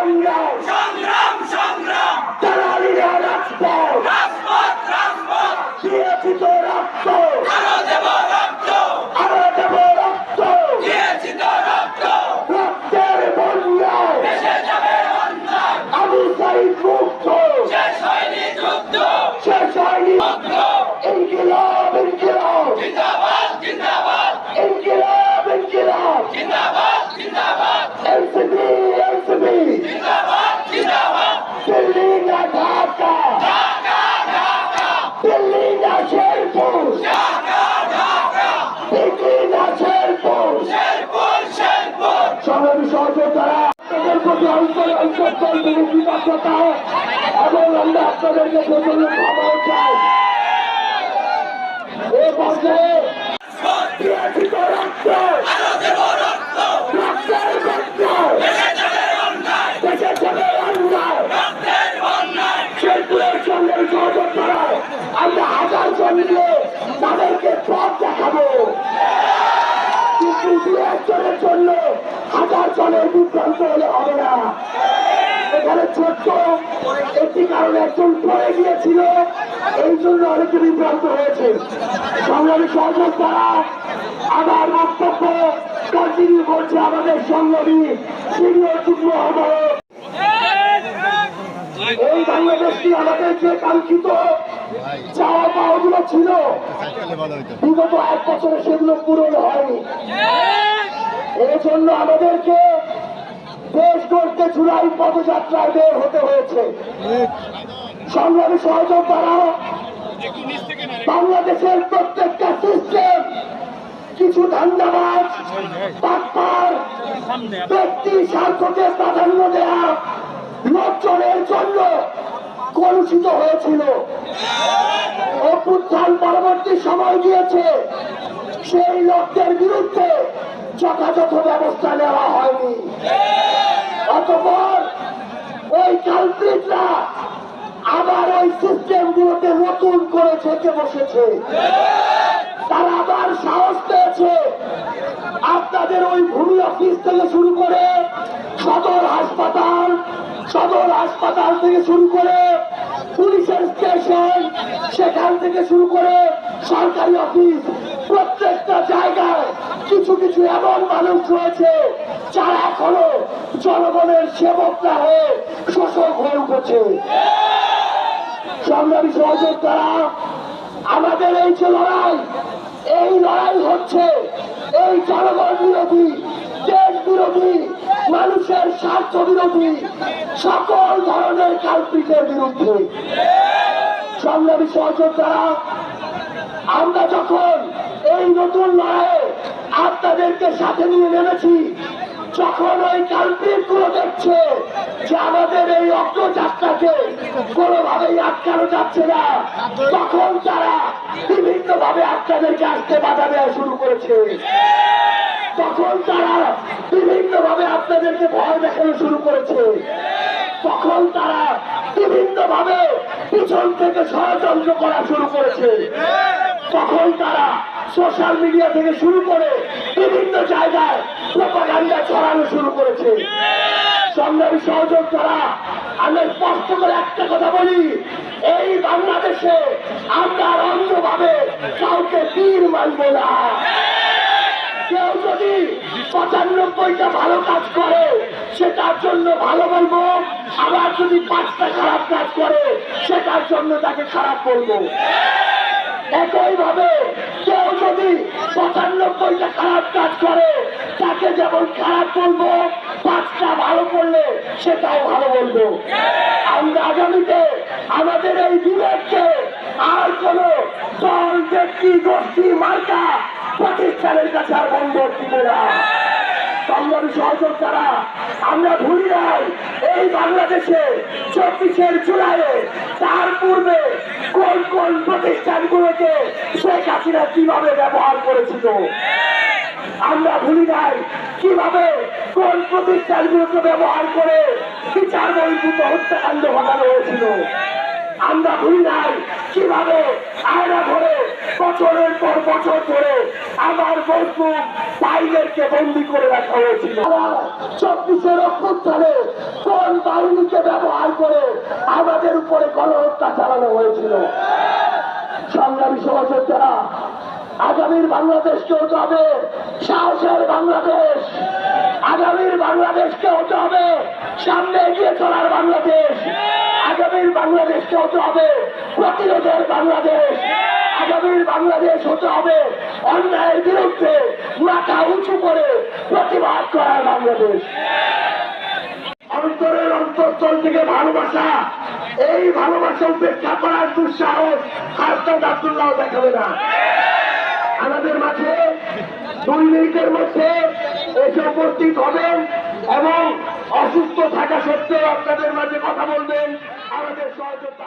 সংগ্রাম সংগ্রাম সংগ্রাম দালালিরা রাজপথ রাজপথ রাজপথ দিয়েছি তো রক্ত আরো দেব রক্ত আরো দেব রক্ত দিয়েছি তো রক্ত রক্তের বন্যায় দেশে যাবে অন্যায় আবু সাইদ মুক্ত শেষ হয়নি যুদ্ধ শেষ হয়নি মুক্ত ইনকিলাব ইনকিলাব জিন্দাবাদ জিন্দাবাদ ইনকিলাব ইনকিলাব জিন্দাবাদ জিন্দাবাদ এনসিপি এনসিপি জিন্দাবাদ জিন্দাবাদ দিল্লি না ঢাকা ঢাকা ঢাকা দিল্লি না শেরপুর ঢাকা ঢাকা দিল্লি না শেরপুর শেরপুর শেরপুর সংগ্রামী সহযোদ্ধারা আপনাদের প্রতি অন্তর থেকে কৃতজ্ঞতা এবং আমরা আপনাদেরকে প্রচন্ড ক্ষমাও চাই এ পর্যায়ে দিয়েছি তো রক্ত আরো দেব রক্ত রক্তের বন্যায় দেশে যাবে অন্যায় দেশে যাবে অন্যায় রক্তের বন্যায় শেরপুরের সংগ্রামী সহযোদ্ধারা আমরা হাজার জন মিলে তাদেরকে পথ দেখাবো কিন্তু দু একজনের জন্য হাজার জনের বিভ্রান্ত হলে হবে না এখানে ছোট্ট একটি কারণে একজন পড়ে গিয়েছিল এই জন্য অনেকে বিভ্রান্ত হয়েছে সংগ্রামী সহযোদ্ধারা আমার বক্তব্য কন্টিনিউ করছে আমাদের সংগ্রামী সিনিয়র যুগ্ম আহ্বায়ক এই বাংলাদেশটি আমাদের যে কাঙ্ক্ষিত চাওয়া পাওয়াগুলো ছিল বিগত 1 বছরে সেগুলো পূরণ হয়নি এই জন্য আমাদেরকে দেশ গড়তে জুলাই পদযাত্রায় বের হতে হয়েছে সংগ্রামী সহযোদ্ধারা বাংলাদেশের প্রত্যেকটা সিস্টেম কিছু ধান্দাবাজ বাটপার ব্যক্তি স্বার্থকে প্রাধান্য দেওয়া লোকজনের জন্য কলুষিত হয়েছিল অভ্যুত্থান পরবর্তী সময় দিয়েছে সেই লোকদের বিরুদ্ধে যথাযথ ব্যবস্থা নেওয়া হয়নি অতঃপর ওই কালপ্রিটরা আবার ওই সিস্টেম গুলোতে নতুন করে ঝেঁকে বসেছে তারা আবার সাহস পেয়েছে আপনাদের ওই ভূমি অফিস থেকে শুরু করে সদর হাসপাতাল থেকে শুরু করে পুলিশের স্টেশন সেখান থেকে শুরু করে সরকারি অফিস প্রত্যেকটা জায়গায় কিছু কিছু এমন মানুষ রয়েছে যারা এখনো জনগণের সেবকরা হয়ে শোষক হয়ে উঠেছে সংগ্রামী সহযোদ্ধারা আমাদের এই যে এই লড়াই হচ্ছে এই জনগণ বিরোধী দেশ বিরোধী মানুষের স্বার্থ বিরোধী সকল ধরনের কালপিটের বিরুদ্ধে সংগ্রামী সহযোদ্ধারা আমরা যখন এই নতুন লড়াইয়ে আপনাদেরকে সাথে নিয়ে নেমেছি যখন ওই কালপিট গুলো দেখছে যে আমাদের এই অগ্রযাত্রাকে কোনোভাবেই আটকানো যাচ্ছে না তখন তারা বিভিন্ন ভাবে আপনাদেরকে আসতে বাধা দেওয়া শুরু করেছে তখন তারা বিভিন্ন ভাবে আপনাদেরকে ভয় দেখানো শুরু করেছে তখন তারা বিভিন্ন ভাবে পিছন থেকে ষড়যন্ত্র করা শুরু করেছে তখন তারা সোশ্যাল মিডিয়া থেকে শুরু করে বিভিন্ন জায়গায় প্রোপাগান্ডা ছড়ানো শুরু করেছে সংগ্রামী সহযোদ্ধারা আমরা স্পষ্ট করে একটা কথা বলি এই বাংলাদেশে আমরা অন্ধভাবে কাউকে তীর মানব না কেউ যদি 95টা ভালো কাজ করে সেটার জন্য ভালো বলবো আবার যদি 5টা খারাপ কাজ করে সেটার জন্য তাকে খারাপ বলবো একই ভাবে কেউ যদি 95টা খারাপ কাজ করে তাকে যেমন খারাপ বলবো 5টা ভালো করলে সেটাও ভালো বলবো আমরা আগামীতে আমাদের এই বিবেককে আর কোন দল ব্যক্তি গোষ্ঠী মার্কা প্রতিষ্ঠানের কাছে আর বন্ধ দিব না সংগ্রামী সহযোদ্ধারা আমরা ভুলি নাই এই বাংলাদেশে 24 জুলাইয়ে তার পূর্বে কোন কোন প্রতিষ্ঠানগুলোকে শেখ হাসিনা কিভাবে ব্যবহার করেছিল আমরা ভুলি নাই কিভাবে কোন প্রতিষ্ঠানগুলোকে ব্যবহার করে বিচার বহির্ভূত হত্যাকাণ্ড ঘটানো হয়েছিল আমরা ভুলি নাই কিভাবে আয়না ধরে বছরের পর বছর ধরে আমার ফেসবুক ভাইদেরকে বন্দী করে রাখা হয়েছিল। 24-এর অভ্যুত্থানে কোন বাহিনীকে ব্যবহার করে আমাদের উপরে গণহত্যা চালানো হয়েছিল? সংগ্রামী সহযোদ্ধারা, আগামীর বাংলাদেশকে হতে হবে সাহসের বাংলাদেশ। আগামীর বাংলাদেশকে হতে হবে সামনে এগিয়ে চলার বাংলাদেশ। আগামীর বাংলাদেশকে হতে হবে প্রতিরোধের বাংলাদেশ। আগামীর বাংলাদেশ হতে হবে অন্যায়ের বিরুদ্ধে মাথা উঁচু করে প্রতিবাদ করার বাংলাদেশ। অন্তরের অন্তঃস্থল থেকে ভালোবাসা, এই ভালোবাসা উপেক্ষা করার দুঃসাহস হাসনাত আব্দুল্লাহ দেখাবে না। আমাদের মাঝে 2 মিনিটের মধ্যে এসে উপস্থিত হবেন এবং অসুস্থ থাকা সত্ত্বেও আপনাদের মাঝে কথা বলবেন। আমাদের সহযোগিতা